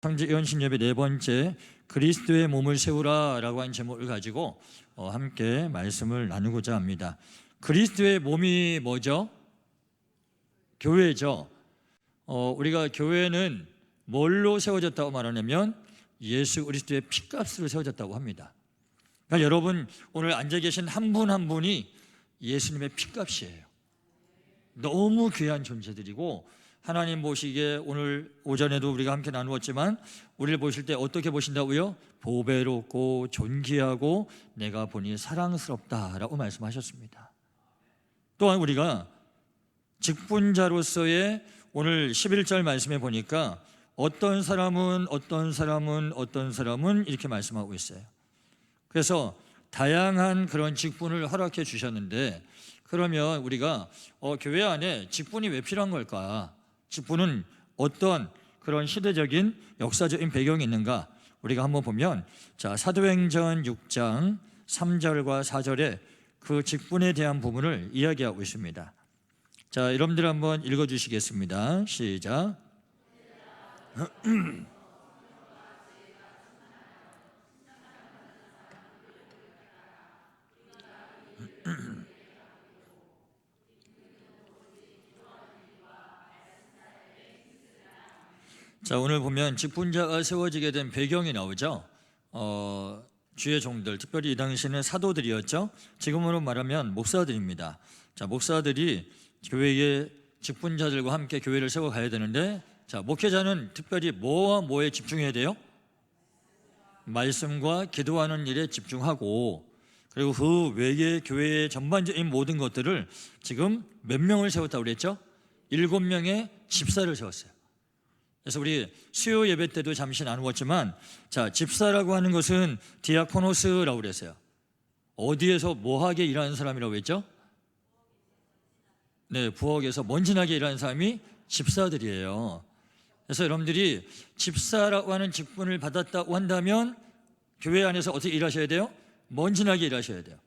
성지연신예배 네 번째 그리스도의 몸을 세우라라고 하는 제목을 가지고 함께 말씀을 나누고자 합니다. 그리스도의 몸이 뭐죠? 교회죠. 우리가 교회는 뭘로 세워졌다고 말하냐면 예수 그리스도의 피값으로 세워졌다고 합니다. 그러니까 여러분 오늘 앉아 계신 한 분 한 분이 예수님의 피값이에요. 너무 귀한 존재들이고 하나님 보시기에 오늘 오전에도 우리가 함께 나누었지만 우리를 보실 때 어떻게 보신다고요? 보배롭고 존귀하고 내가 보니 사랑스럽다라고 말씀하셨습니다. 또한 우리가 직분자로서의 오늘 11절 말씀에 보니까 어떤 사람은 이렇게 말씀하고 있어요. 그래서 다양한 그런 직분을 허락해 주셨는데 그러면 우리가 교회 안에 직분이 왜 필요한 걸까? 직분은 어떤 그런 시대적인 역사적인 배경이 있는가? 우리가 한번 보면 사도행전 6장 3절과 4절에 그 직분에 대한 부분을 이야기하고 있습니다. 여러분들 한번 읽어주시겠습니다. 시작. 오늘 보면 직분자가 세워지게 된 배경이 나오죠. 주의 종들, 특별히 이 당시에는 사도들이었죠. 지금으로 말하면 목사들입니다. 목사들이 교회의 직분자들과 함께 교회를 세워가야 되는데 목회자는 특별히 뭐와 뭐에 집중해야 돼요? 말씀과 기도하는 일에 집중하고 그리고 그 외에 교회의 전반적인 모든 것들을 지금 몇 명을 세웠다고 그랬죠? 7명의 집사를 세웠어요. 그래서 우리 수요 예배 때도 잠시 나누었지만 집사라고 하는 것은 디아코노스라고 그랬어요. 어디에서 뭐하게 일하는 사람이라고 했죠? 네, 부엌에서 먼지나게 일하는 사람이 집사들이에요. 그래서 여러분들이 집사라고 하는 직분을 받았다고 한다면 교회 안에서 어떻게 일하셔야 돼요? 먼지나게 일하셔야 돼요.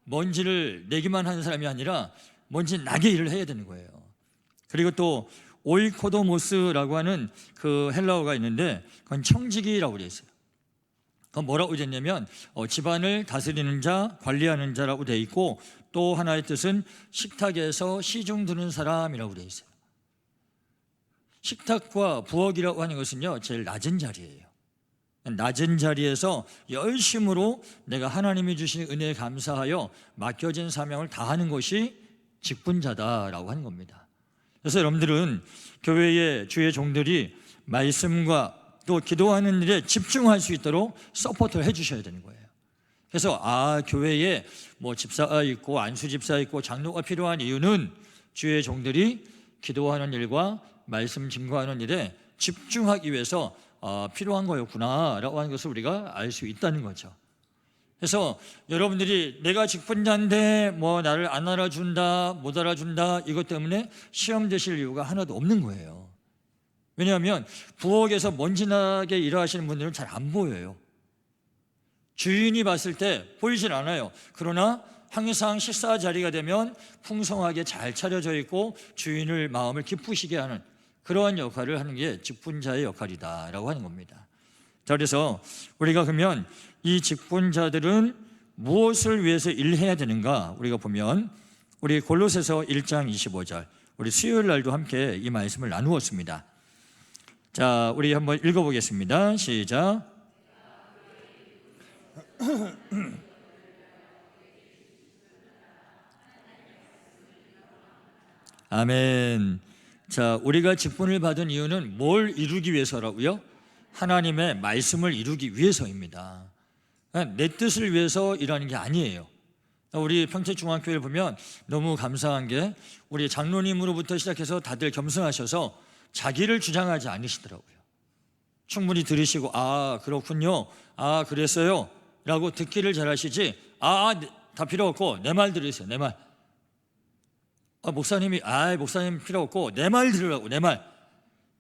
먼지를 내기만 하는 사람이 아니라 먼지 나게 일을 해야 되는 거예요. 그리고 또 오이코도모스라고 하는 그 헬라어가 있는데 그건 청지기라고 되어 있어요. 그건 뭐라고 되어 있냐면 집안을 다스리는 자, 관리하는 자라고 되어 있고 또 하나의 뜻은 식탁에서 시중 드는 사람이라고 되어 있어요. 식탁과 부엌이라고 하는 것은요 제일 낮은 자리예요. 낮은 자리에서 열심으로 내가 하나님이 주신 은혜에 감사하여 맡겨진 사명을 다하는 것이 직분자다라고 하는 겁니다. 그래서 여러분들은 교회의 주의 종들이 말씀과 또 기도하는 일에 집중할 수 있도록 서포트를 해주셔야 되는 거예요. 그래서 교회에 집사가 있고 안수 집사 있고 장로가 필요한 이유는 주의 종들이 기도하는 일과 말씀 증거하는 일에 집중하기 위해서 필요한 거였구나라고 하는 것을 우리가 알 수 있다는 거죠. 그래서 여러분들이 내가 직분자인데 나를 안 알아준다, 못 알아준다 이것 때문에 시험 되실 이유가 하나도 없는 거예요. 왜냐하면 부엌에서 먼지나게 일하시는 분들은 잘 안 보여요. 주인이 봤을 때 보이질 않아요. 그러나 항상 식사 자리가 되면 풍성하게 잘 차려져 있고 주인을 마음을 기쁘시게 하는 그러한 역할을 하는 게 직분자의 역할이다라고 하는 겁니다. 그래서 우리가 그러면 이 직분자들은 무엇을 위해서 일해야 되는가? 우리가 보면 우리 골로새서 1장 25절 우리 수요일 날도 함께 이 말씀을 나누었습니다. 우리 한번 읽어보겠습니다. 시작. 아멘. 우리가 직분을 받은 이유는 뭘 이루기 위해서라고요? 하나님의 말씀을 이루기 위해서입니다. 내 뜻을 위해서 일하는 게 아니에요. 우리 평택중앙교회를 보면 너무 감사한 게 우리 장로님으로부터 시작해서 다들 겸손하셔서 자기를 주장하지 않으시더라고요. 충분히 들으시고 그렇군요, 그랬어요 라고 듣기를 잘하시지 다 필요 없고 내 말 들으세요. 내 말. 목사님 필요 없고 내 말 들으라고. 내 말.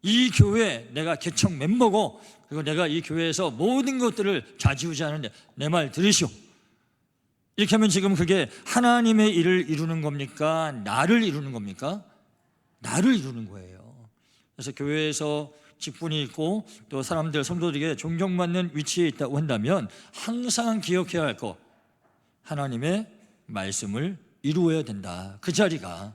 이 교회 내가 개척 멤버고 그리고 내가 이 교회에서 모든 것들을 좌지우지하는데 내 말 들으시오. 이렇게 하면 지금 그게 하나님의 일을 이루는 겁니까? 나를 이루는 겁니까? 나를 이루는 거예요. 그래서 교회에서 직분이 있고 또 사람들 성도들에게 존경받는 위치에 있다고 한다면 항상 기억해야 할 것, 하나님의 말씀을 이루어야 된다. 그 자리가.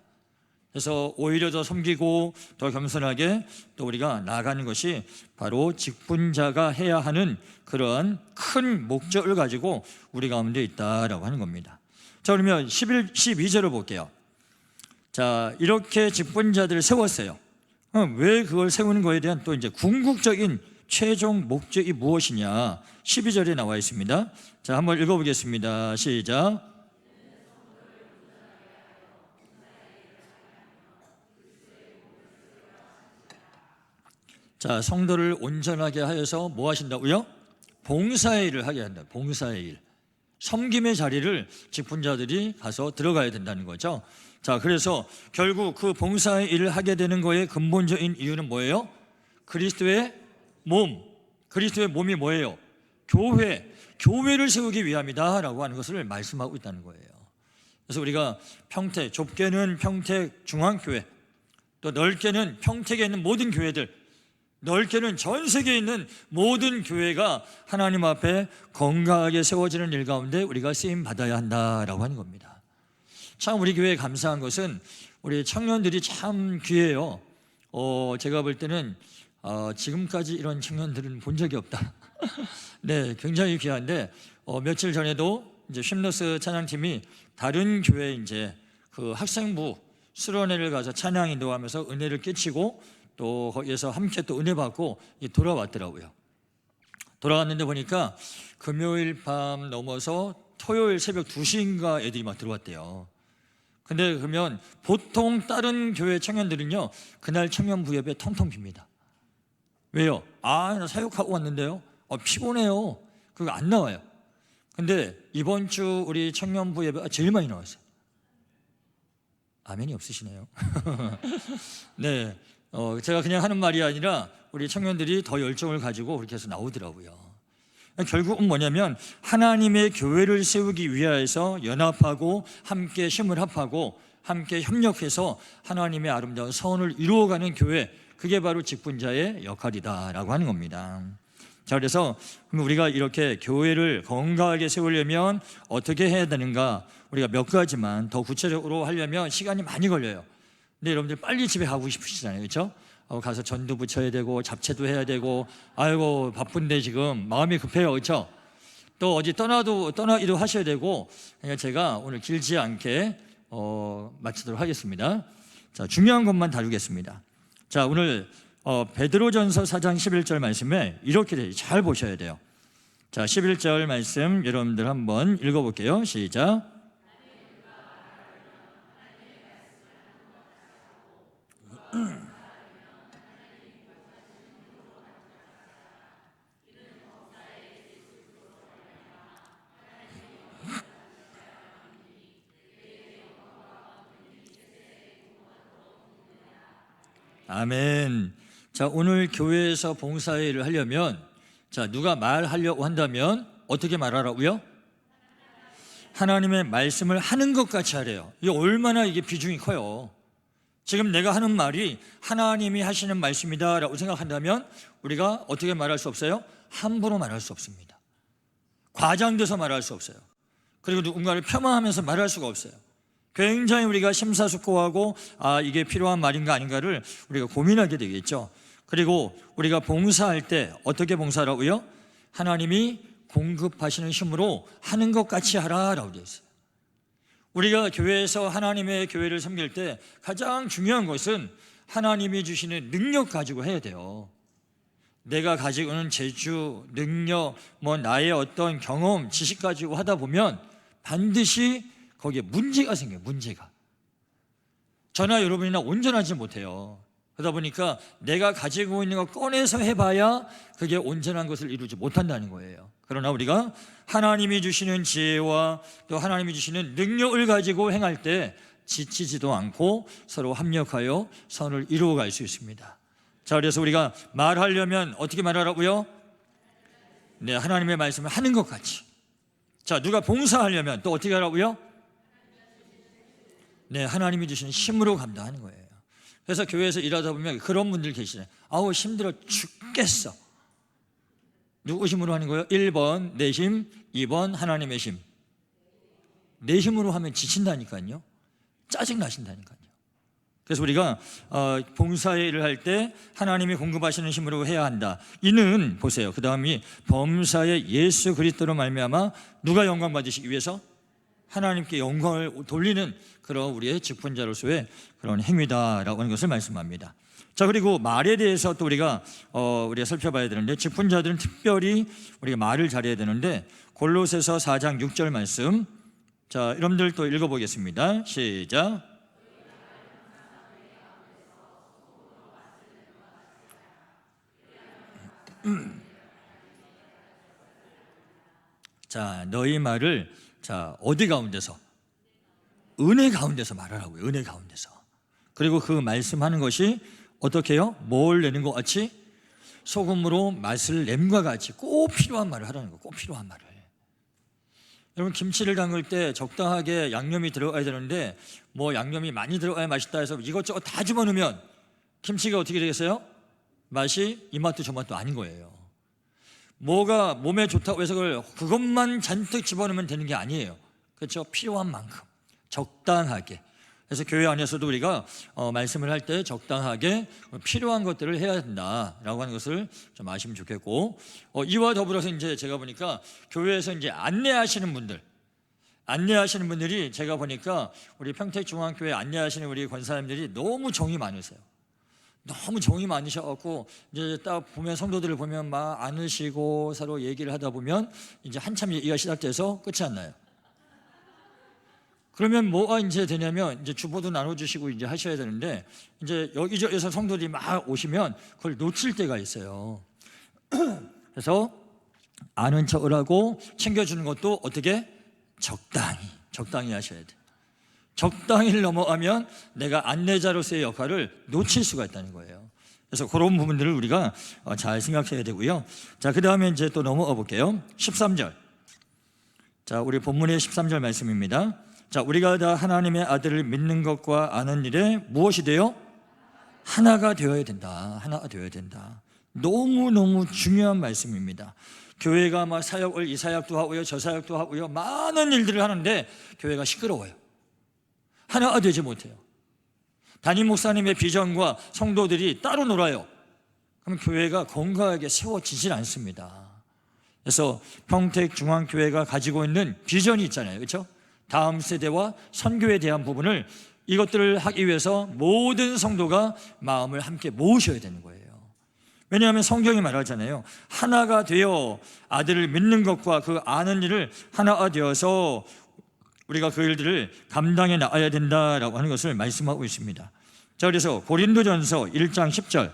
그래서 오히려 더 섬기고 더 겸손하게 또 우리가 나아가는 것이 바로 직분자가 해야 하는 그러한 큰 목적을 가지고 우리 가운데 있다라고 하는 겁니다. 자, 그러면 12절을 볼게요. 자, 이렇게 직분자들을 세웠어요. 왜 그걸 세우는 거에 대한 또 이제 궁극적인 최종 목적이 무엇이냐? 12절에 나와 있습니다. 자, 한번 읽어보겠습니다. 시작. 자, 성도를 온전하게 하여서 뭐 하신다고요? 봉사의 일을 하게 한다. 봉사의 일. 섬김의 자리를 직분자들이 가서 들어가야 된다는 거죠. 자, 그래서 결국 그 봉사의 일을 하게 되는 거의 근본적인 이유는 뭐예요? 그리스도의 몸. 그리스도의 몸이 뭐예요? 교회. 교회를 세우기 위함이다라고 하는 것을 말씀하고 있다는 거예요. 그래서 우리가 평택, 좁게는 평택 중앙교회, 또 넓게는 평택에 있는 모든 교회들, 넓게는 전 세계에 있는 모든 교회가 하나님 앞에 건강하게 세워지는 일 가운데 우리가 쓰임 받아야 한다라고 하는 겁니다. 참 우리 교회에 감사한 것은 우리 청년들이 참 귀해요. 제가 볼 때는 지금까지 이런 청년들은 본 적이 없다. 네, 굉장히 귀한데 며칠 전에도 이제 쉼너스 찬양팀이 다른 교회 이제 그 학생부 수련회를 가서 찬양 인도하면서 은혜를 끼치고 또 거기에서 함께 또 은혜 받고 돌아왔더라고요. 돌아왔는데 보니까 금요일 밤 넘어서 토요일 새벽 2시인가 애들이 막 들어왔대요. 근데 그러면 보통 다른 교회 청년들은요, 그날 청년부협에 텅텅 빕니다. 왜요? 나 사역하고 왔는데요. 피곤해요. 그거 안 나와요. 근데 이번 주 우리 청년부협에 제일 많이 나왔어요. 아멘이 없으시네요. 네. 제가 그냥 하는 말이 아니라 우리 청년들이 더 열정을 가지고 그렇게 해서 나오더라고요. 결국은 뭐냐면 하나님의 교회를 세우기 위하여서 연합하고 함께 힘을 합하고 함께 협력해서 하나님의 아름다운 선을 이루어가는 교회, 그게 바로 직분자의 역할이다라고 하는 겁니다. 자, 그래서 우리가 이렇게 교회를 건강하게 세우려면 어떻게 해야 되는가, 우리가 몇 가지만 더 구체적으로 하려면 시간이 많이 걸려요. 근데 여러분들 빨리 집에 가고 싶으시잖아요, 그렇죠? 가서 전도 붙여야 되고 잡채도 해야 되고, 아이고 바쁜데 지금 마음이 급해요, 그렇죠? 또 어디 떠나기도 하셔야 되고. 그러니까 제가 오늘 길지 않게 마치도록 하겠습니다. 자, 중요한 것만 다루겠습니다. 자, 오늘 베드로전서 4장 11절 말씀에 이렇게 돼요. 잘 보셔야 돼요. 자, 11절 말씀 여러분들 한번 읽어볼게요. 시작. 아멘. 자, 오늘 교회에서 봉사일을 하려면, 자, 누가 말하려고 한다면 어떻게 말하라고요? 하나님의 말씀을 하는 것 같이 하래요. 이게 얼마나 이게 비중이 커요. 지금 내가 하는 말이 하나님이 하시는 말씀이다라고 생각한다면 우리가 어떻게 말할 수 없어요? 함부로 말할 수 없습니다. 과장돼서 말할 수 없어요. 그리고 누군가를 폄하하면서 말할 수가 없어요. 굉장히 우리가 심사숙고하고 이게 필요한 말인가 아닌가를 우리가 고민하게 되겠죠. 그리고 우리가 봉사할 때 어떻게 봉사라고요? 하나님이 공급하시는 힘으로 하는 것 같이 하라라고 되어 있어요. 우리가 교회에서 하나님의 교회를 섬길 때 가장 중요한 것은 하나님이 주시는 능력 가지고 해야 돼요. 내가 가지고 있는 재주, 능력, 나의 어떤 경험, 지식 가지고 하다 보면 반드시 거기에 문제가 생겨요. 문제가. 저나 여러분이나 온전하지 못해요. 그러다 보니까 내가 가지고 있는 거 꺼내서 해봐야 그게 온전한 것을 이루지 못한다는 거예요. 그러나 우리가 하나님이 주시는 지혜와 또 하나님이 주시는 능력을 가지고 행할 때 지치지도 않고 서로 합력하여 선을 이루어갈 수 있습니다. 자, 그래서 우리가 말하려면 어떻게 말하라고요? 네, 하나님의 말씀을 하는 것 같이. 자, 누가 봉사하려면 또 어떻게 하라고요? 네, 하나님이 주시는 힘으로 감당하는 거예요. 그래서 교회에서 일하다 보면 그런 분들 계시잖아요. 아우 힘들어 죽겠어. 누구 힘으로 하는 거예요? 1번 내 힘, 2번 하나님의 힘. 내 힘으로 하면 지친다니까요. 짜증 나신다니까요. 그래서 우리가 봉사의 일을 할 때 하나님이 공급하시는 힘으로 해야 한다. 이는 보세요. 그 다음이 범사의 예수 그리스도로 말미암아 누가 영광 받으시기 위해서? 하나님께 영광을 돌리는 그런 우리의 직분자로서의 그런 행위다라고 하는 것을 말씀합니다. 자, 그리고 말에 대해서 또 우리가 살펴봐야 되는데, 직분자들은 특별히 우리가 말을 잘해야 되는데, 골로새서 4장 6절 말씀, 자, 여러분들 또 읽어보겠습니다. 시작. 자, 너희 말을 어디 가운데서? 은혜 가운데서 말하라고요. 은혜 가운데서. 그리고 그 말씀하는 것이 어떻게 해요? 뭘 내는 것 같이? 소금으로 맛을 냄과 같이 꼭 필요한 말을 하라는 거예요. 꼭 필요한 말을. 여러분, 김치를 담글 때 적당하게 양념이 들어가야 되는데, 뭐 양념이 많이 들어가야 맛있다 해서 이것저것 다 집어넣으면 김치가 어떻게 되겠어요? 맛이 이 맛도 저 맛도 아닌 거예요. 뭐가 몸에 좋다고 해서 그것만 잔뜩 집어넣으면 되는 게 아니에요. 그렇죠? 필요한 만큼 적당하게. 그래서 교회 안에서도 우리가 말씀을 할 때 적당하게 필요한 것들을 해야 된다라고 하는 것을 좀 아시면 좋겠고, 이와 더불어서 이제 제가 보니까 교회에서 이제 안내하시는 분들이 제가 보니까 우리 평택중앙교회 안내하시는 우리 권사님들이 너무 정이 많으세요. 너무 정이 많으셔갖고 이제 딱 보면 성도들을 보면 막 안으시고 서로 얘기를 하다 보면 이제 한참 얘기가 시작돼서 끝이 안 나요. 그러면 뭐가 이제 되냐면 이제 주보도 나눠주시고 이제 하셔야 되는데, 이제 여기저기서 성도들이 막 오시면 그걸 놓칠 때가 있어요. 그래서 아는 척을 하고 챙겨주는 것도 어떻게? 적당히 하셔야 돼. 적당히를 넘어가면 내가 안내자로서의 역할을 놓칠 수가 있다는 거예요. 그래서 그런 부분들을 우리가 잘 생각해야 되고요. 자, 그 다음에 이제 또 넘어가 볼게요. 13절. 자, 우리 본문의 13절 말씀입니다. 자, 우리가 다 하나님의 아들을 믿는 것과 아는 일에 무엇이 돼요? 하나가 되어야 된다. 하나가 되어야 된다. 너무너무 중요한 말씀입니다. 교회가 막 사역을 이 사역도 하고요, 저 사역도 하고요, 많은 일들을 하는데 교회가 시끄러워요. 하나가 되지 못해요. 담임 목사님의 비전과 성도들이 따로 놀아요. 그럼 교회가 건강하게 세워지질 않습니다. 그래서 평택중앙교회가 가지고 있는 비전이 있잖아요. 그렇죠? 다음 세대와 선교에 대한 부분을, 이것들을 하기 위해서 모든 성도가 마음을 함께 모으셔야 되는 거예요. 왜냐하면 성경이 말하잖아요. 하나가 되어 아들을 믿는 것과 그 아는 일을 하나가 되어서 우리가 그 일들을 감당해 나가야 된다라고 하는 것을 말씀하고 있습니다. 자, 그래서 고린도전서 1장 10절.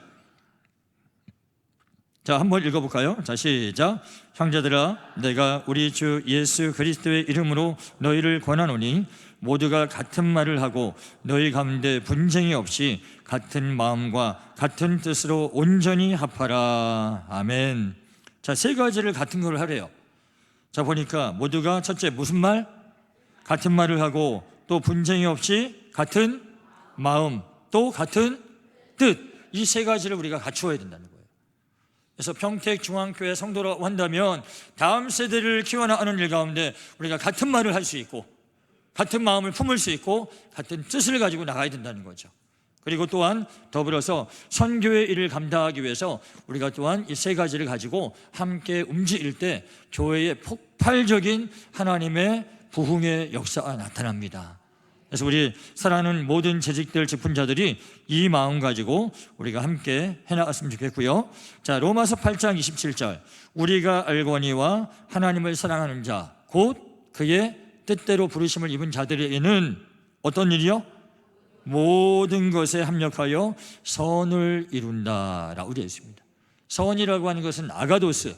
자, 한번 읽어볼까요? 자, 시작. 형제들아, 내가 우리 주 예수 그리스도의 이름으로 너희를 권하노니 모두가 같은 말을 하고 너희 가운데 분쟁이 없이 같은 마음과 같은 뜻으로 온전히 합하라. 아멘. 자, 세 가지를 같은 걸 하래요. 자, 보니까 모두가 첫째 무슨 말? 같은 말을 하고, 또 분쟁이 없이 같은 마음, 또 같은 뜻. 이 세 가지를 우리가 갖추어야 된다는 거예요. 그래서 평택중앙교회 성도라고 한다면 다음 세대를 키워나가는 일 가운데 우리가 같은 말을 할 수 있고, 같은 마음을 품을 수 있고, 같은 뜻을 가지고 나가야 된다는 거죠. 그리고 또한 더불어서 선교의 일을 감당하기 위해서 우리가 또한 이 세 가지를 가지고 함께 움직일 때 교회의 폭발적인 하나님의 부흥의 역사가 나타납니다. 그래서 우리 사랑하는 모든 재직들 직분자들이 이 마음 가지고 우리가 함께 해나갔으면 좋겠고요. 자, 로마서 8장 27절. 우리가 알거니와 하나님을 사랑하는 자 곧 그의 뜻대로 부르심을 입은 자들에게는 어떤 일이요? 모든 것에 합력하여 선을 이룬다라고 되어 있습니다. 선이라고 하는 것은 아가도스,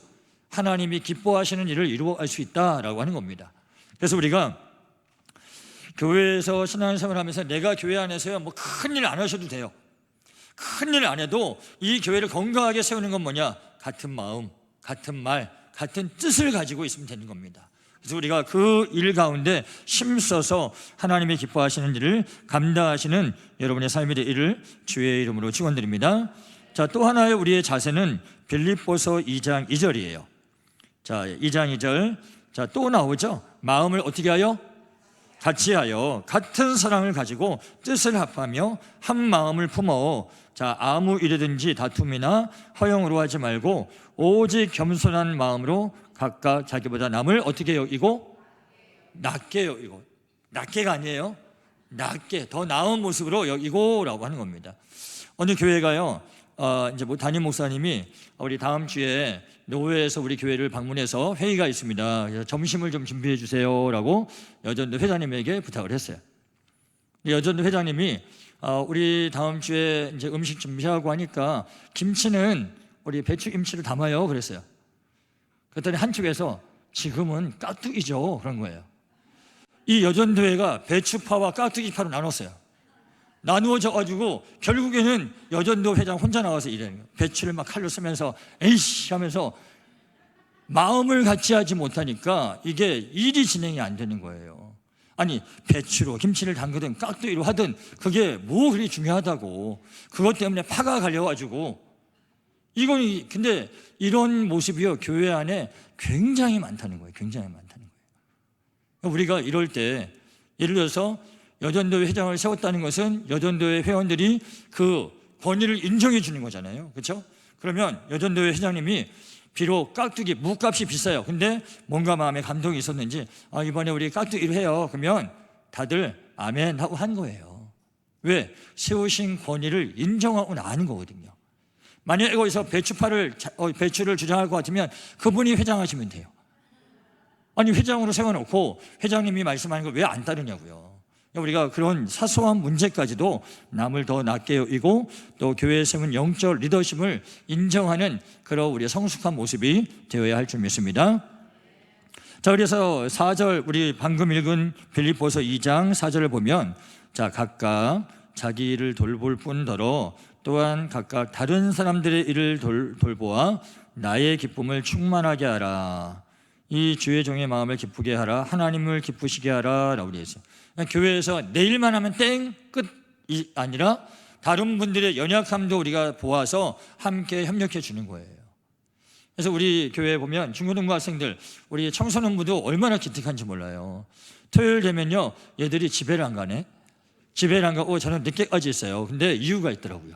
하나님이 기뻐하시는 일을 이루어갈 수 있다라고 하는 겁니다. 그래서 우리가 교회에서 신앙생활을 하면서 내가 교회 안에서요 뭐 큰일 안 하셔도 돼요. 큰일 안 해도 이 교회를 건강하게 세우는 건 뭐냐? 같은 마음, 같은 말, 같은 뜻을 가지고 있으면 되는 겁니다. 그래서 우리가 그 일 가운데 힘써서 하나님이 기뻐하시는 일을 감당하시는 여러분의 삶이 되기를 주의 이름으로 축원드립니다. 자, 또 하나의 우리의 자세는 빌립보서 2장 2절이에요. 자, 2장 2절. 자, 또 나오죠. 마음을 어떻게 하여? 같이 하여 같은 사랑을 가지고 뜻을 합하며 한 마음을 품어 자, 아무 일이든지 다툼이나 허영으로 하지 말고 오직 겸손한 마음으로 각각 자기보다 남을 어떻게 여기고? 낮게 여기고. 낮게가 아니에요. 낮게, 더 나은 모습으로 여기고 라고 하는 겁니다. 어느 교회가요, 이제 담임 목사님이 우리 다음 주에 노회에서 우리 교회를 방문해서 회의가 있습니다. 그래서 점심을 좀 준비해 주세요라고 여전도 회장님에게 부탁을 했어요. 여전도 회장님이 우리 다음 주에 이제 음식 준비하고 하니까 김치는 우리 배추김치를 담아요 그랬어요. 그랬더니 한쪽에서 지금은 깍두기죠 그런 거예요. 이 여전도회가 배추파와 깍두기파로 나눴어요. 나누어져 가지고 결국에는 여전도 회장 혼자 나와서 일하는 거예요. 배추를 막 칼로 쓰면서 에이씨 하면서 마음을 같이 하지 못하니까 이게 일이 진행이 안 되는 거예요. 아니, 배추로 김치를 담그든 깍두기로 하든 그게 뭐 그리 중요하다고. 그것 때문에 파가 갈려가지고 이건, 근데 이런 모습이요 교회 안에 굉장히 많다는 거예요. 굉장히 많다는 거예요. 우리가 이럴 때 예를 들어서 여전도회 회장을 세웠다는 것은 여전도회 회원들이 그 권위를 인정해 주는 거잖아요. 그렇죠? 그러면 여전도회 회장님이 비록 깍두기 무값이 비싸요. 근데 뭔가 마음에 감동이 있었는지 이번에 우리 깍두기를 해요. 그러면 다들 아멘 하고 한 거예요. 왜? 세우신 권위를 인정하고 나는 거거든요. 만약에 거기서 배추를 주장할 것 같으면 그분이 회장하시면 돼요. 아니, 회장으로 세워놓고 회장님이 말씀하는 걸 왜 안 따르냐고요. 우리가 그런 사소한 문제까지도 남을 더 낮게 여기고 또 교회에 세운 영적 리더십을 인정하는 그런 우리의 성숙한 모습이 되어야 할 줄 믿습니다. 자, 그래서 4절 우리 방금 읽은 빌립보서 2장 4절을 보면 자, 각각 자기 일을 돌볼 뿐더러 또한 각각 다른 사람들의 일을 돌보아 나의 기쁨을 충만하게 하라. 이 주의 종의 마음을 기쁘게 하라. 하나님을 기쁘시게 하라 라고 되어 있어요. 교회에서 내 일만 하면 땡 끝이 아니라 다른 분들의 연약함도 우리가 보아서 함께 협력해 주는 거예요. 그래서 우리 교회에 보면 중고등부 학생들, 우리 청소년부도 얼마나 기특한지 몰라요. 토요일 되면요 얘들이 집회를 안 가네. 집회를 안 가고 저는 늦게까지 있어요. 근데 이유가 있더라고요.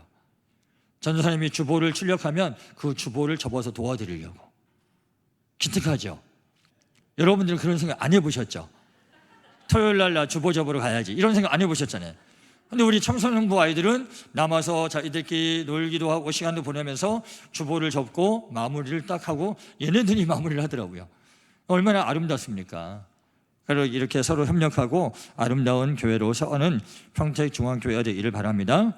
전도사님이 주보를 출력하면 그 주보를 접어서 도와드리려고. 기특하죠. 여러분들은 그런 생각 안 해보셨죠? 토요일 날 나 주보 접으러 가야지 이런 생각 안 해보셨잖아요. 근데 우리 청소년부 아이들은 남아서 자기들끼리 놀기도 하고 시간도 보내면서 주보를 접고 마무리를 딱 하고 얘네들이 마무리를 하더라고요. 얼마나 아름답습니까? 그리고 이렇게 서로 협력하고 아름다운 교회로 서는 평택중앙교회가 되기를 바랍니다.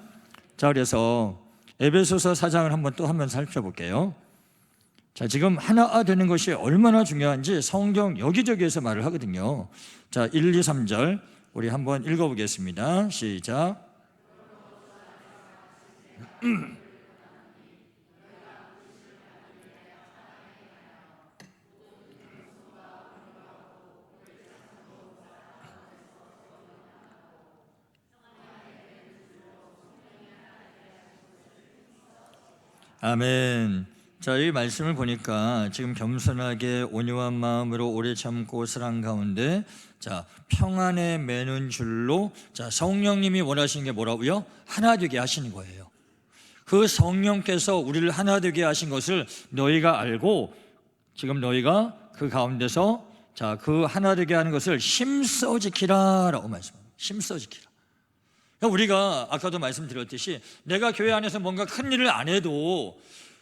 자, 그래서 에베소서 4장을 한번 살펴볼게요. 자, 지금 하나 되는 것이 얼마나 중요한지 성경 여기저기에서 말을 하거든요. 자, 1, 2, 3절 우리 한번 읽어보겠습니다. 시작. 아멘. 자, 이 말씀을 보니까 지금 겸손하게 온유한 마음으로 오래 참고 사랑 가운데 자, 평안에 매는 줄로 자, 성령님이 원하시는 게 뭐라고요? 하나 되게 하시는 거예요. 그 성령께서 우리를 하나 되게 하신 것을 너희가 알고 지금 너희가 그 가운데서 자, 그 하나 되게 하는 것을 힘써 지키라라고 말씀합니다. 힘써 지키라. 우리가 아까도 말씀드렸듯이 내가 교회 안에서 뭔가 큰 일을 안 해도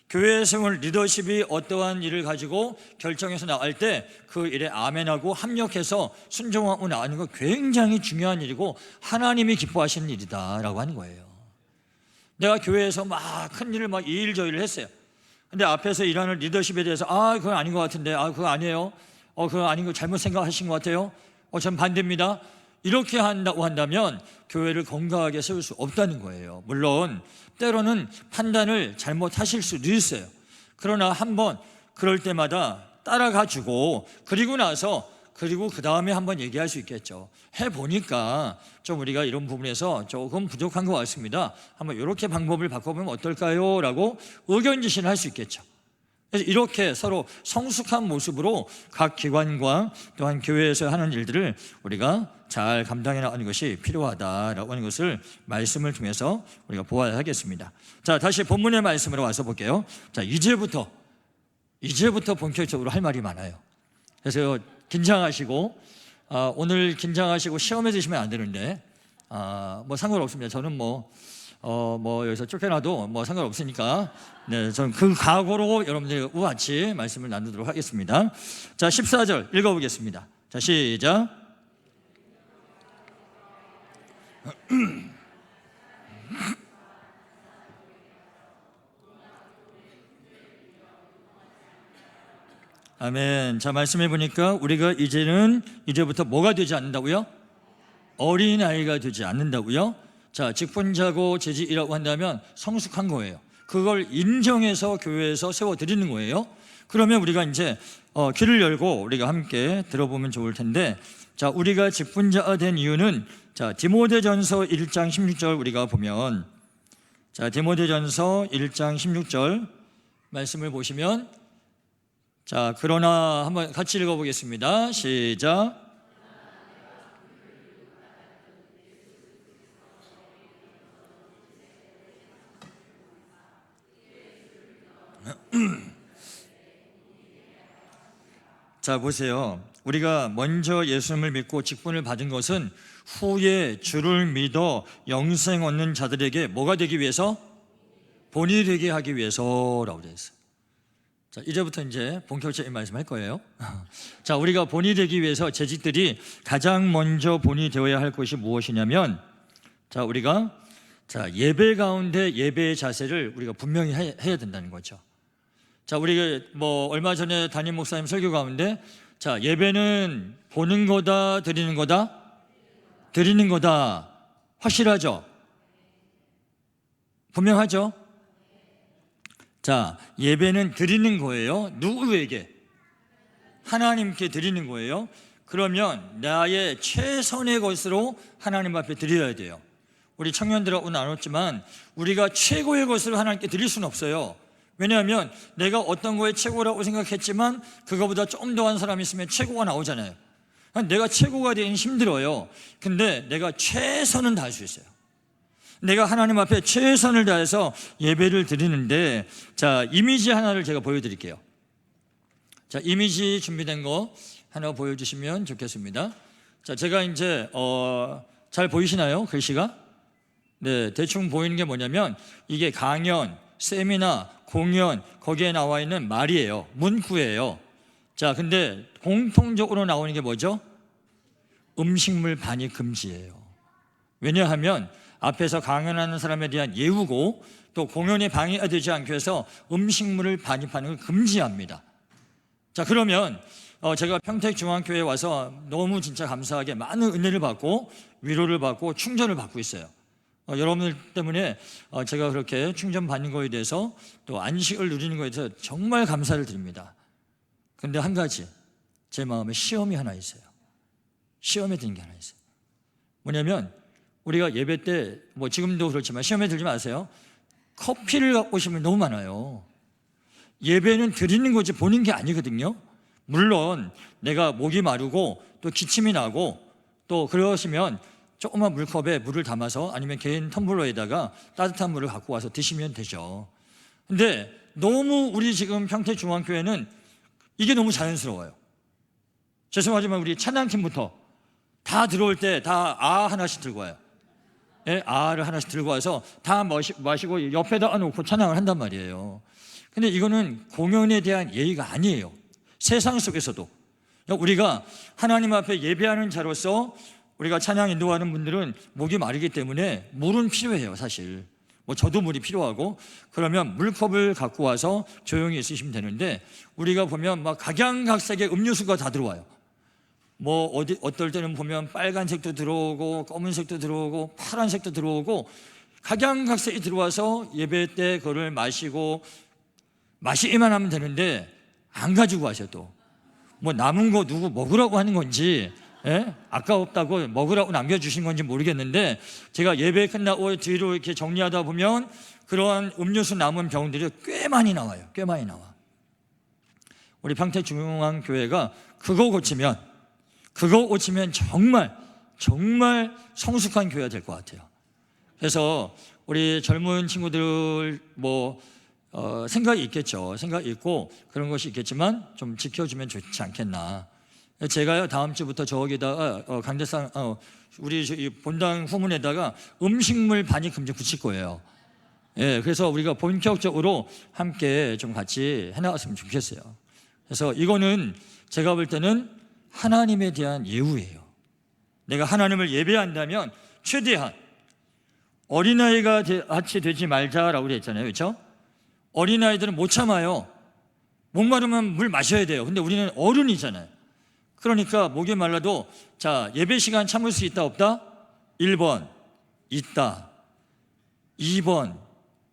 교회에 세운 리더십이 어떠한 일을 가지고 결정해서 나갈 때 그 일에 아멘하고 합력해서 순종하고 나가는 거 굉장히 중요한 일이고 하나님이 기뻐하시는 일이다라고 하는 거예요. 내가 교회에서 막 큰 일을 막 이 일 저 일을 했어요. 근데 앞에서 일하는 리더십에 대해서 그건 아닌 것 같은데 그거 아니에요. 그거 아닌 거 잘못 생각하신 것 같아요. 전 반대입니다. 이렇게 한다고 한다면 교회를 건강하게 세울 수 없다는 거예요. 물론 때로는 판단을 잘못하실 수도 있어요. 그러나 한번 그럴 때마다 따라가 주고 그리고 나서 그리고 그 다음에 한번 얘기할 수 있겠죠. 해보니까 좀 우리가 이런 부분에서 조금 부족한 것 같습니다. 한번 이렇게 방법을 바꿔보면 어떨까요? 라고 의견 제시를 할 수 있겠죠. 그래서 이렇게 서로 성숙한 모습으로 각 기관과 또한 교회에서 하는 일들을 우리가 잘 감당해 나가는 것이 필요하다라고 하는 것을 말씀을 통해서 우리가 보아야 하겠습니다. 자, 다시 본문의 말씀으로 와서 볼게요. 자, 이제부터 본격적으로 할 말이 많아요. 그래서 긴장하시고 오늘 긴장하시고 시험에 드시면 안 되는데 뭐 상관없습니다. 저는 뭐 여기서 쫓겨나도 뭐 상관없으니까 네, 저는 그 각오로 여러분들과 같이 말씀을 나누도록 하겠습니다. 자, 14절 읽어보겠습니다. 자, 시작. 아멘. 자, 말씀해 보니까 우리가 이제부터 뭐가 되지 않는다고요? 어린아이가 되지 않는다고요? 자, 직분자고 재직이라고 한다면 성숙한 거예요. 그걸 인정해서 교회에서 세워드리는 거예요. 그러면 우리가 이제 귀를 열고 우리가 함께 들어보면 좋을 텐데, 자, 우리가 직분자가 된 이유는, 자, 디모데전서 1장 16절 우리가 보면, 자, 디모데전서 1장 16절 말씀을 보시면, 자, 그러나 한번 같이 읽어보겠습니다. 시작. 자, 보세요. 우리가 먼저 예수님을 믿고 직분을 받은 것은 후에 주를 믿어 영생 얻는 자들에게 뭐가 되기 위해서? 본이 되게 하기 위해서라고 되어 있어요. 자, 이제부터 이제 본격적인 말씀 할 거예요. 자, 우리가 본이 되기 위해서 재직들이 가장 먼저 본이 되어야 할 것이 무엇이냐면, 자, 우리가 예배 가운데 예배의 자세를 우리가 분명히 해야 된다는 거죠. 자, 우리가 뭐 얼마 전에 담임 목사님 설교 가운데, 자, 예배는 보는 거다, 드리는 거다? 드리는 거다. 확실하죠? 분명하죠? 자, 예배는 드리는 거예요. 누구에게? 하나님께 드리는 거예요. 그러면 나의 최선의 것으로 하나님 앞에 드려야 돼요. 우리 청년들하고 나눴지만 우리가 최고의 것을 하나님께 드릴 수는 없어요. 왜냐하면 내가 어떤 거에 최고라고 생각했지만 그거보다 좀 더한 사람이 있으면 최고가 나오잖아요. 내가 최고가 되기는 힘들어요. 근데 내가 최선은 다할 수 있어요. 내가 하나님 앞에 최선을 다해서 예배를 드리는데, 자, 이미지 하나를 제가 보여드릴게요. 자, 이미지 준비된 거 하나 보여주시면 좋겠습니다. 자, 제가 이제 잘 보이시나요? 글씨가? 네, 대충 보이는 게 뭐냐면 이게 강연, 세미나, 공연, 거기에 나와 있는 말이에요. 문구예요. 자, 근데 공통적으로 나오는 게 뭐죠? 음식물 반입 금지예요. 왜냐하면 앞에서 강연하는 사람에 대한 예우고 또 공연에 방해가 되지 않기 위해서 음식물을 반입하는 걸 금지합니다. 자, 그러면 제가 평택중앙교회에 와서 너무 진짜 감사하게 많은 은혜를 받고 위로를 받고 충전을 받고 있어요. 여러분들 때문에 제가 그렇게 충전받는 거에 대해서 또 안식을 누리는 거에 대해서 정말 감사를 드립니다. 그런데 한 가지 제 마음에 시험이 하나 있어요. 시험에 드는 게 하나 있어요. 뭐냐면 우리가 예배 때 뭐 지금도 그렇지만 시험에 들지 마세요. 커피를 갖고 오시면 너무 많아요. 예배는 드리는 거지 보는 게 아니거든요. 물론 내가 목이 마르고 또 기침이 나고 또 그러시면 조그만 물컵에 물을 담아서 아니면 개인 텀블러에다가 따뜻한 물을 갖고 와서 드시면 되죠. 근데 너무 우리 지금 평택중앙교회는 이게 너무 자연스러워요. 죄송하지만 우리 찬양팀부터 다 들어올 때 다 하나씩 들고 와요. 예, 아를 하나씩 들고 와서 다 마시고 옆에다 놓고 찬양을 한단 말이에요. 근데 이거는 공연에 대한 예의가 아니에요. 세상 속에서도 우리가 하나님 앞에 예배하는 자로서 우리가 찬양 인도하는 분들은 목이 마르기 때문에 물은 필요해요. 사실 뭐 저도 물이 필요하고, 그러면 물컵을 갖고 와서 조용히 있으시면 되는데 우리가 보면 막 각양각색의 음료수가 다 들어와요. 뭐 어떨 때는 보면 빨간색도 들어오고 검은색도 들어오고 파란색도 들어오고 각양각색이 들어와서 예배 때 그걸 마시기만 하면 되는데 안 가지고 가셔. 또 뭐 남은 거 누구 먹으라고 하는 건지, 예? 아까웠다고 먹으라고 남겨주신 건지 모르겠는데, 제가 예배 끝나고 뒤로 이렇게 정리하다 보면 그러한 음료수 남은 병들이 꽤 많이 나와요. 꽤 많이 나와. 우리 평택중앙교회가 그거 고치면 정말 성숙한 교회가 될 것 같아요. 그래서 우리 젊은 친구들 생각이 있겠죠. 생각이 있고 그런 것이 있겠지만 좀 지켜주면 좋지 않겠나. 제가요 다음 주부터 저기다가 강대상 우리 본당 후문에다가 음식물 반입 금지 붙일 거예요. 예, 그래서 우리가 본격적으로 함께 좀 같이 해나갔으면 좋겠어요. 그래서 이거는 제가 볼 때는 하나님에 대한 예우예요. 내가 하나님을 예배한다면 최대한 어린아이가 같이 되지 말자라고 그랬잖아요. 그렇죠? 어린아이들은 못 참아요. 목마르면 물 마셔야 돼요. 근데 우리는 어른이잖아요. 그러니까 목이 말라도 자, 예배 시간 참을 수 있다 없다? 1번 있다. 2번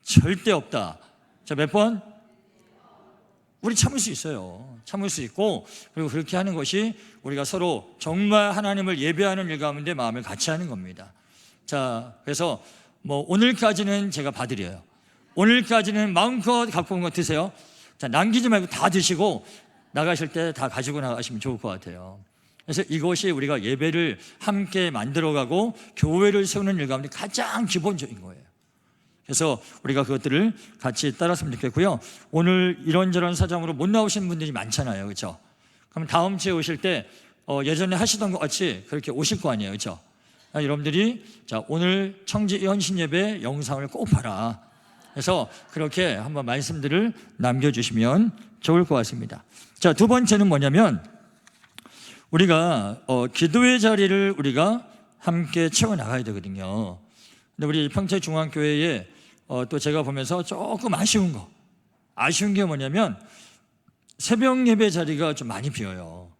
절대 없다. 자, 몇 번? 우리 참을 수 있어요. 참을 수 있고, 그리고 그렇게 하는 것이 우리가 서로 정말 하나님을 예배하는 일 가운데 마음을 같이 하는 겁니다. 자, 그래서 오늘까지는 제가 봐드려요. 오늘까지는 마음껏 갖고 온 거 드세요. 자, 남기지 말고 다 드시고 나가실 때 다 가지고 나가시면 좋을 것 같아요. 그래서 이것이 우리가 예배를 함께 만들어가고 교회를 세우는 일 가운데 가장 기본적인 거예요. 그래서 우리가 그것들을 같이 따랐으면 좋겠고요. 오늘 이런저런 사정으로 못 나오신 분들이 많잖아요. 그렇죠? 그럼 다음 주에 오실 때 예전에 하시던 것 같이 그렇게 오실 거 아니에요. 그렇죠? 여러분들이 자, 오늘 청지 헌신 예배 영상을 꼭 봐라. 그래서 그렇게 한번 말씀들을 남겨주시면 좋을 것 같습니다. 자, 두 번째는 뭐냐면 우리가 기도의 자리를 우리가 함께 채워나가야 되거든요. 근데 우리 평택중앙교회에 또 제가 보면서 조금 아쉬운 게 뭐냐면 새벽 예배 자리가 좀 많이 비어요.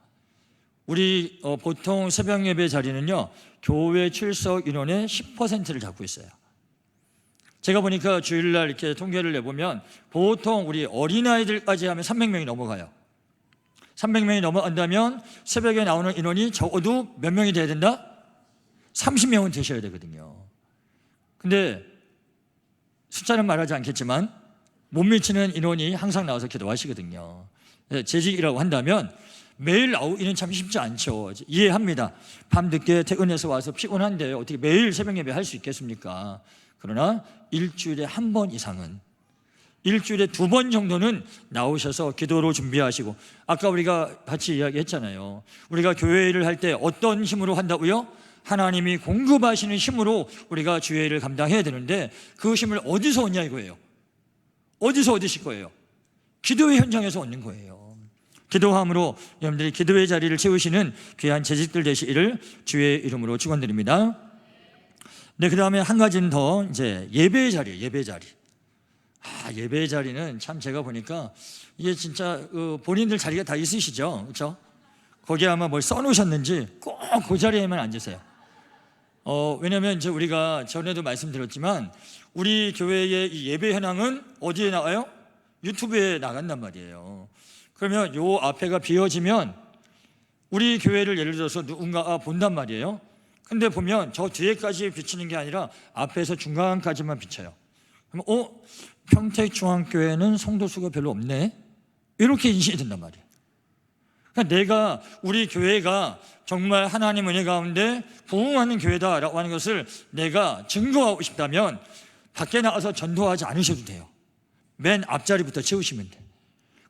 우리 보통 새벽 예배 자리는요 교회 출석 인원의 10%를 잡고 있어요. 제가 보니까 주일날 이렇게 통계를 내보면 보통 우리 어린아이들까지 하면 300명이 넘어가요. 300명이 넘어간다면 새벽에 나오는 인원이 적어도 몇 명이 돼야 된다? 30명은 되셔야 되거든요. 근데 숫자는 말하지 않겠지만 못 미치는 인원이 항상 나와서 기도하시거든요. 재직이라고 한다면 매일 나오기는 참 쉽지 않죠. 이해합니다. 밤늦게 퇴근해서 와서 피곤한데 어떻게 매일 새벽 예배 할 수 있겠습니까? 그러나 일주일에 한 번 이상은, 일주일에 2번 정도는 나오셔서 기도로 준비하시고, 아까 우리가 같이 이야기했잖아요. 우리가 교회를 할 때 어떤 힘으로 한다고요? 하나님이 공급하시는 힘으로 우리가 주의를 감당해야 되는데 그 힘을 어디서 얻냐 이거예요. 어디서 얻으실 거예요? 기도의 현장에서 얻는 거예요. 기도함으로 여러분들이 기도의 자리를 채우시는 귀한 재직들 되시기를 주의 이름으로 축원드립니다. 네, 그 다음에 한 가지는 더 이제 예배의 자리예요. 예배 자리. 예배의 자리는 참 제가 보니까 이게 진짜 본인들 자리가 다 있으시죠, 그렇죠? 거기에 아마 뭘 써놓으셨는지 꼭 그 자리에만 앉으세요. 왜냐하면 이제 우리가 전에도 말씀드렸지만 우리 교회의 이 예배 현황은 어디에 나와요? 유튜브에 나간단 말이에요. 그러면 요 앞에가 비어지면 우리 교회를 예를 들어서 누군가가 본단 말이에요. 근데 보면 저 뒤에까지 비치는 게 아니라 앞에서 중간까지만 비쳐요. 그러면 평택중앙교회는 성도 수가 별로 없네, 이렇게 인식이 된단 말이에요. 그러니까 내가 우리 교회가 정말 하나님 은혜 가운데 부흥하는 교회다라고 하는 것을 내가 증거하고 싶다면 밖에 나가서 전도하지 않으셔도 돼요. 맨 앞자리부터 채우시면 돼요.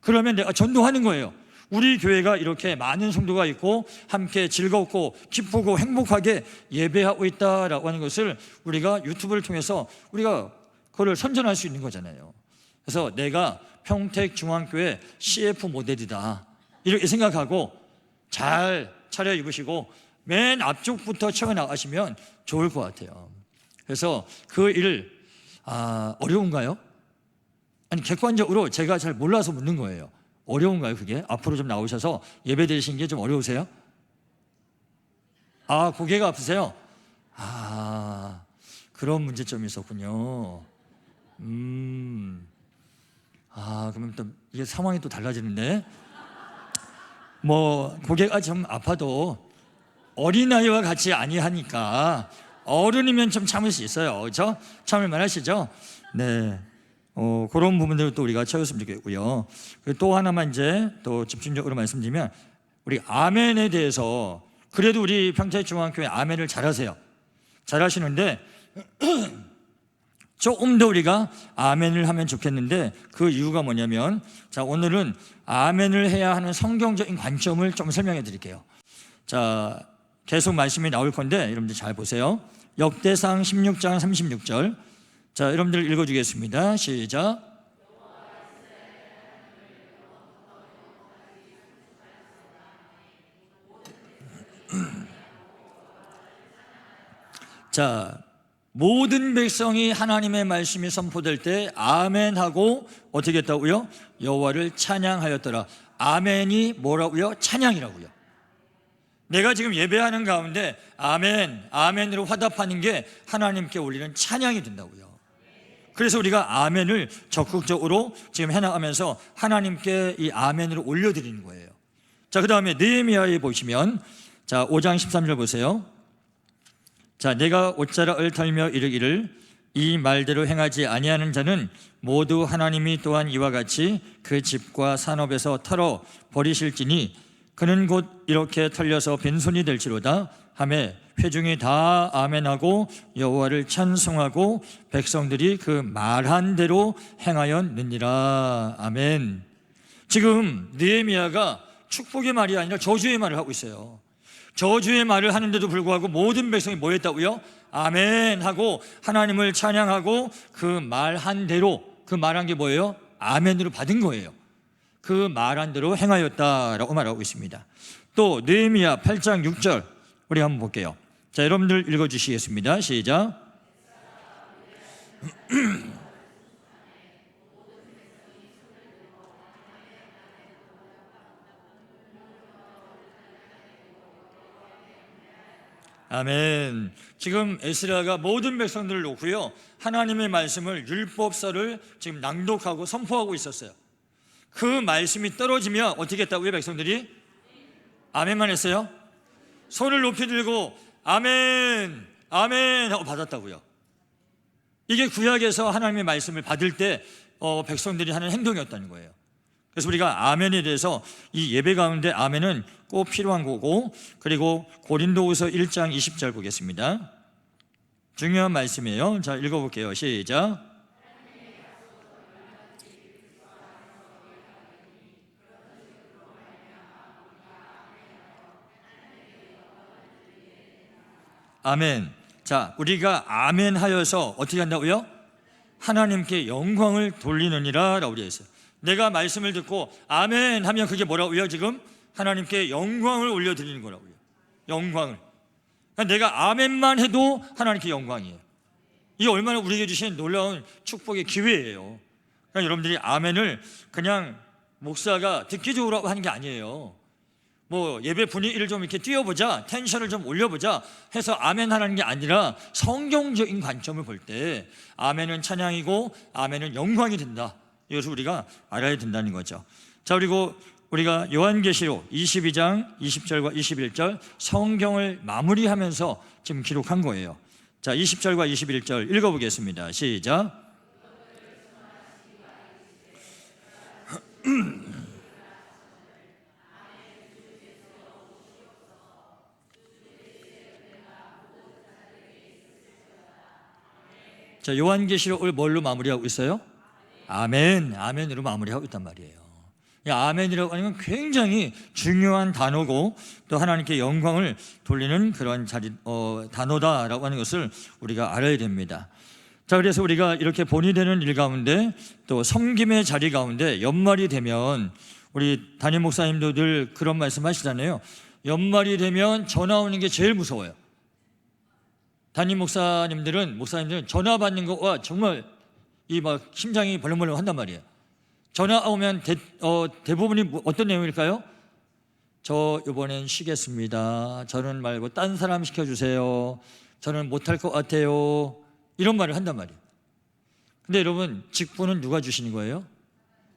그러면 내가 전도하는 거예요. 우리 교회가 이렇게 많은 성도가 있고 함께 즐겁고 기쁘고 행복하게 예배하고 있다라고 하는 것을 우리가 유튜브를 통해서 우리가 그걸 선전할 수 있는 거잖아요. 그래서 내가 평택중앙교회 CF 모델이다 이렇게 생각하고 잘 차려입으시고 맨 앞쪽부터 채워나가시면 좋을 것 같아요. 그래서 그 일 어려운가요? 아니, 객관적으로 제가 잘 몰라서 묻는 거예요. 어려운가요 그게? 앞으로 좀 나오셔서 예배 드리신 게 좀 어려우세요? 고개가 아프세요? 그런 문제점이 있었군요. 그러면 또 이게 상황이 또 달라지는데 뭐 고개가 좀 아파도 어린아이와 같이 아니하니까 어른이면 좀 참을 수 있어요. 그렇죠? 참을 만하시죠? 네. 그런 부분들을 또 우리가 채웠으면 좋겠고요. 또 하나만 이제 또 집중적으로 말씀드리면, 우리 아멘에 대해서, 그래도 우리 평택중앙교회 아멘을 잘하세요. 잘하시는데 조금 더 우리가 아멘을 하면 좋겠는데, 그 이유가 뭐냐면, 자, 오늘은 아멘을 해야 하는 성경적인 관점을 좀 설명해 드릴게요. 자, 계속 말씀이 나올 건데 여러분들 잘 보세요. 역대상 16장 36절. 자, 여러분들 읽어주겠습니다. 시작. 자, 모든 백성이 하나님의 말씀이 선포될 때 아멘하고 어떻게 했다고요? 여호와를 찬양하였더라. 아멘이 뭐라고요? 찬양이라고요. 내가 지금 예배하는 가운데 아멘, 아멘으로 화답하는 게 하나님께 올리는 찬양이 된다고요. 그래서 우리가 아멘을 적극적으로 지금 해나가면서 하나님께 이 아멘으로 올려드리는 거예요. 자, 그 다음에 느헤미야에 보시면, 자, 5장 13절 보세요. 자, 내가 옷자락을 털며 이르기를 이 말대로 행하지 아니하는 자는 모두 하나님이 또한 이와 같이 그 집과 산업에서 털어 버리실지니 그는 곧 이렇게 털려서 빈손이 될지로다 하매 회중이 다 아멘하고 여호와를 찬송하고 백성들이 그 말한 대로 행하였느니라. 아멘. 지금 느헤미야가 축복의 말이 아니라 저주의 말을 하고 있어요. 저주의 말을 하는데도 불구하고 모든 백성이 뭐 했다고요? 아멘 하고 하나님을 찬양하고 그 말한 대로, 그 말한 게 뭐예요? 아멘으로 받은 거예요. 그 말한 대로 행하였다라고 말하고 있습니다. 또 느헤미야 8장 6절 우리 한번 볼게요. 자, 여러분들 읽어주시겠습니다. 시작. 아멘. 지금 에스라가 모든 백성들을 놓고요, 하나님의 말씀을, 율법서를 지금 낭독하고 선포하고 있었어요. 그 말씀이 떨어지면 어떻게 했다고요? 백성들이 아멘만 했어요? 손을 높이 들고 아멘, 아멘 하고 받았다고요. 이게 구약에서 하나님의 말씀을 받을 때 백성들이 하는 행동이었다는 거예요. 그래서 우리가 아멘에 대해서 이 예배 가운데 아멘은 꼭 필요한 거고, 그리고 고린도후서 1장 20절 보겠습니다. 중요한 말씀이에요. 자, 읽어볼게요. 시작. 아멘. 자, 우리가 아멘 하여서 어떻게 한다고요? 하나님께 영광을 돌리느니라 라고 되어 있어요. 내가 말씀을 듣고 아멘 하면 그게 뭐라고요? 지금 하나님께 영광을 올려드리는 거라고요. 영광을. 그러니까 내가 아멘만 해도 하나님께 영광이에요. 이게 얼마나 우리에게 주신 놀라운 축복의 기회예요. 그러니까 여러분들이 아멘을 그냥 목사가 듣기 좋으라고 하는 게 아니에요. 뭐 예배 분위기를 좀 이렇게 띄워보자, 텐션을 좀 올려보자 해서 아멘 하라는 게 아니라, 성경적인 관점을 볼 때 아멘은 찬양이고 아멘은 영광이 된다. 이것을 우리가 알아야 된다는 거죠. 자, 그리고 우리가 요한계시록 22장 20절과 21절 성경을 마무리하면서 지금 기록한 거예요. 자, 20절과 21절 읽어보겠습니다. 시작. 자, 요한계시록을 뭘로 마무리하고 있어요? 아멘, 아멘으로 마무리하고 있단 말이에요. 아멘이라고 하는 건 굉장히 중요한 단어고, 또 하나님께 영광을 돌리는 그런 단어다라고 하는 것을 우리가 알아야 됩니다. 자, 그래서 우리가 이렇게 본이 되는 일 가운데, 또 섬김의 자리 가운데 연말이 되면, 우리 담임 목사님도 늘 그런 말씀 하시잖아요. 연말이 되면 전화 오는 게 제일 무서워요. 담임 목사님들은 전화 받는 거와 정말 막 심장이 벌렁벌렁 한단 말이에요. 전화 오면 대부분이 어떤 내용일까요? 저 이번엔 쉬겠습니다. 저는 말고 딴 사람 시켜주세요. 저는 못할 것 같아요. 이런 말을 한단 말이에요. 근데 여러분, 직분은 누가 주시는 거예요?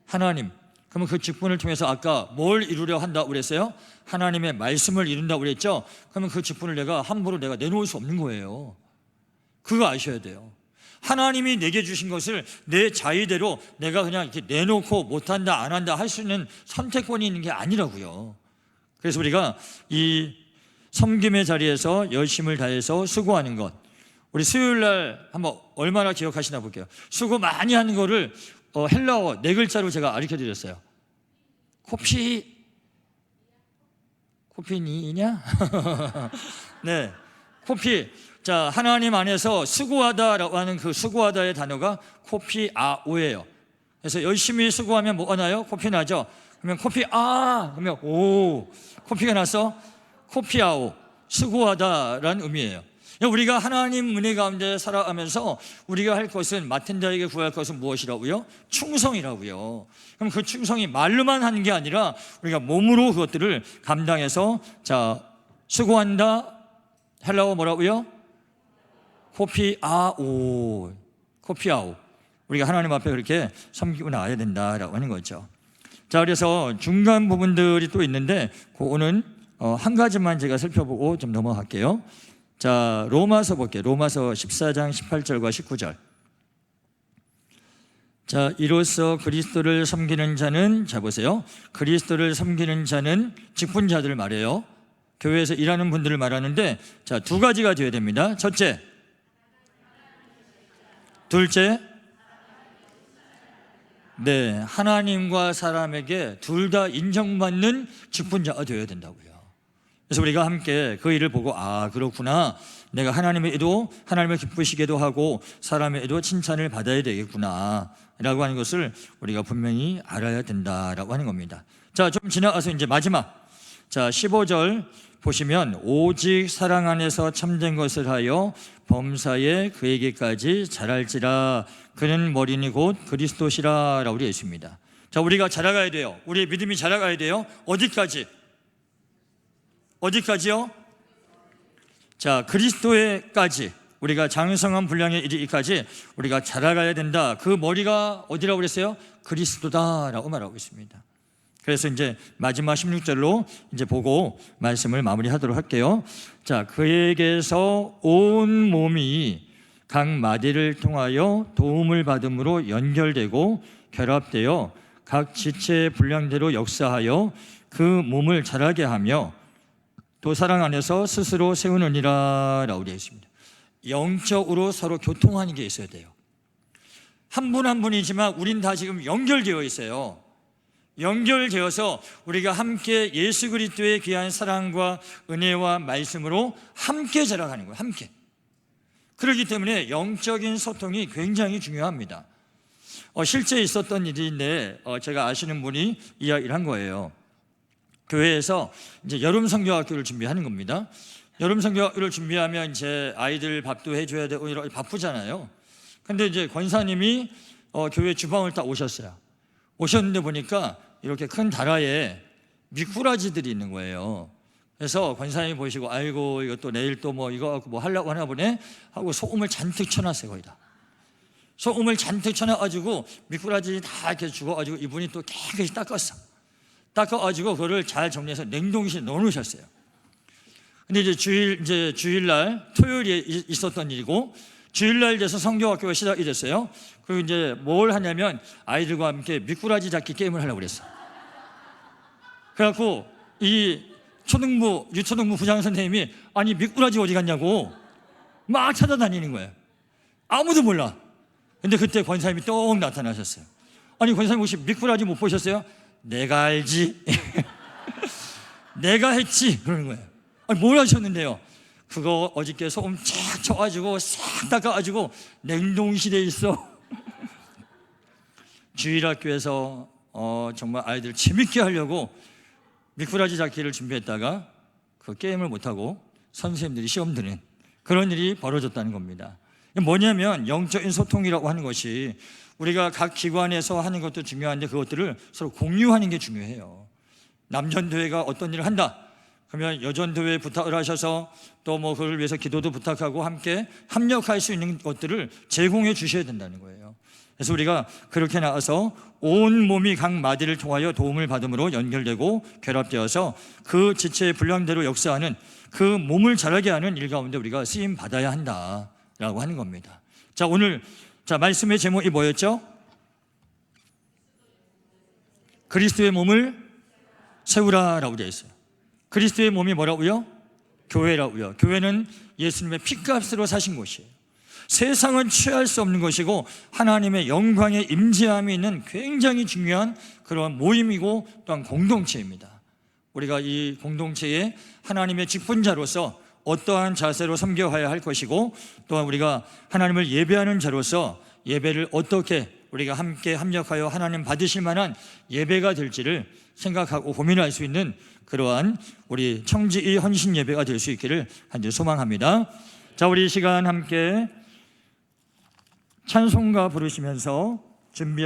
하나님. 그러면 그 직분을 통해서 아까 뭘 이루려 한다고 그랬어요? 하나님의 말씀을 이룬다고 그랬죠? 그러면 그 직분을 내가 함부로 내가 내놓을 수 없는 거예요. 그거 아셔야 돼요. 하나님이 내게 주신 것을 내 자의대로 내가 그냥 이렇게 내놓고 못한다 안 한다 할 수 있는 선택권이 있는 게 아니라고요. 그래서 우리가 이 섬김의 자리에서 열심을 다해서 수고하는 것, 우리 수요일 날 한번 얼마나 기억하시나 볼게요. 수고 많이 하는 거를 헬라어 4글자로 제가 가르쳐 드렸어요. 코피니냐? 네, 코피. 자, 하나님 안에서 수고하다라고 하는 그 수고하다의 단어가 코피아오예요. 그래서 열심히 수고하면 뭐가 나요? 코피 나죠? 그러면 그러면 코피가 나서 코피아오, 수고하다라는 의미예요. 우리가 하나님 은혜 가운데 살아가면서 우리가 할 것은, 맡은 자에게 구할 것은 무엇이라고요? 충성이라고요. 그럼 그 충성이 말로만 하는 게 아니라 우리가 몸으로 그것들을 감당해서, 자, 수고한다, 헬라어 뭐라고요? 코피아오. 우리가 하나님 앞에 그렇게 섬기고 나가야 된다라고 하는 거죠. 자, 그래서 중간 부분들이 또 있는데 그거는 한 가지만 제가 살펴보고 좀 넘어갈게요. 자, 로마서 볼게요. 로마서 14장 18절과 19절. 자, 이로써 그리스도를 섬기는 자는, 자 보세요, 그리스도를 섬기는 자는 직분자들을 말해요. 교회에서 일하는 분들을 말하는데, 자, 2가지가 되어야 됩니다. 첫째, 둘째, 네, 하나님과 사람에게 둘 다 인정받는 직분자가 되어야 된다고요. 그래서 우리가 함께 그 일을 보고, 아, 그렇구나, 내가 하나님을 기쁘시게도 하고 사람에도 칭찬을 받아야 되겠구나 라고 하는 것을 우리가 분명히 알아야 된다라고 하는 겁니다. 자, 좀 지나가서 이제 마지막, 자, 15절 보시면, 오직 사랑 안에서 참된 것을 하여 범사에 그에게까지 자랄지라, 그는 머리니 곧 그리스도시라 라고 되어 있습니다. 자, 우리가 자라가야 돼요. 우리의 믿음이 자라가야 돼요. 어디까지요? 자, 그리스도에까지, 우리가 장성한 분량에 이르기까지 우리가 자라가야 된다. 그 머리가 어디라고 그랬어요? 그리스도다라고 말하고 있습니다. 그래서 이제 마지막 16절로 이제 보고 말씀을 마무리하도록 할게요. 자, 그에게서 온 몸이 각 마디를 통하여 도움을 받음으로 연결되고 결합되어 각 지체의 분량대로 역사하여 그 몸을 자라게 하며 또 사랑 안에서 스스로 세우느니라 라고 되어 있습니다. 영적으로 서로 교통하는 게 있어야 돼요. 한 분 한 분이지만 우린 다 지금 연결되어 있어요. 연결되어서 우리가 함께 예수 그리스도의 귀한 사랑과 은혜와 말씀으로 함께 자라가는 거예요. 함께. 그렇기 때문에 영적인 소통이 굉장히 중요합니다. 실제 있었던 일인데 제가 아시는 분이 이야기를 한 거예요. 교회에서 이제 여름 성경학교를 준비하는 겁니다. 여름 성경학교를 준비하면 이제 아이들 밥도 해줘야 되고 이렇게 바쁘잖아요. 근데 이제 권사님이 교회 주방을 딱 오셨어요. 오셨는데 보니까 이렇게 큰 다라에 미꾸라지들이 있는 거예요. 그래서 권사님이 보시고, 아이고, 이것도 내일 또 뭐 이거 갖고 뭐 하려고 하나 보네 하고 소금을 잔뜩 쳐놨어요. 거기다 소금을 잔뜩 쳐놔가지고 미꾸라지 다 이렇게 죽어가지고 이분이 또 깨끗이 닦아가지고 그거를 잘 정리해서 냉동실에 넣어놓으셨어요. 근데 이제 주일날 토요일에 있었던 일이고, 주일날 돼서 성경학교가 시작이 됐어요. 그리고 이제 뭘 하냐면 아이들과 함께 미꾸라지 잡기 게임을 하려고 그랬어. 그래갖고 이 유초등부 부장 선생님이, 아니 미꾸라지 어디 갔냐고 막 찾아다니는 거예요. 아무도 몰라. 근데 그때 권사님이 또 나타나셨어요. 아니 권사님 혹시 미꾸라지 못 보셨어요? 내가 알지. 내가 했지. 그러는 거예요. 아니 뭘 하셨는데요? 그거 어저께 소금 쫙 쳐가지고 싹 닦아가지고 냉동실에 있어. 주일학교에서 정말 아이들 재밌게 하려고 미꾸라지 잡기를 준비했다가 그 게임을 못하고 선생님들이 시험 드는 그런 일이 벌어졌다는 겁니다. 뭐냐면 영적인 소통이라고 하는 것이 우리가 각 기관에서 하는 것도 중요한데 그것들을 서로 공유하는 게 중요해요. 남전도회가 어떤 일을 한다 그러면 여전도회에 부탁을 하셔서 또 뭐 그걸 위해서 기도도 부탁하고 함께 합력할 수 있는 것들을 제공해 주셔야 된다는 거예요. 그래서 우리가 그렇게 나와서 온 몸이 각 마디를 통하여 도움을 받음으로 연결되고 결합되어서 그 지체의 분량대로 역사하는 그 몸을 자라게 하는 일 가운데 우리가 쓰임 받아야 한다라고 하는 겁니다. 자, 오늘 말씀의 제목이 뭐였죠? 그리스도의 몸을 세우라라고 되어 있어요. 그리스도의 몸이 뭐라고요? 교회라고요. 교회는 예수님의 피값으로 사신 곳이에요. 세상은 취할 수 없는 것이고 하나님의 영광의 임재함이 있는 굉장히 중요한 그런 모임이고 또한 공동체입니다. 우리가 이 공동체에 하나님의 직분자로서 어떠한 자세로 섬겨야 할 것이고, 또한 우리가 하나님을 예배하는 자로서 예배를 어떻게 우리가 함께 합력하여 하나님 받으실 만한 예배가 될지를 생각하고 고민할 수 있는 그러한 우리 청지의 헌신 예배가 될 수 있기를 간절히 소망합니다. 자, 우리 이 시간 함께 찬송가 부르시면서 준비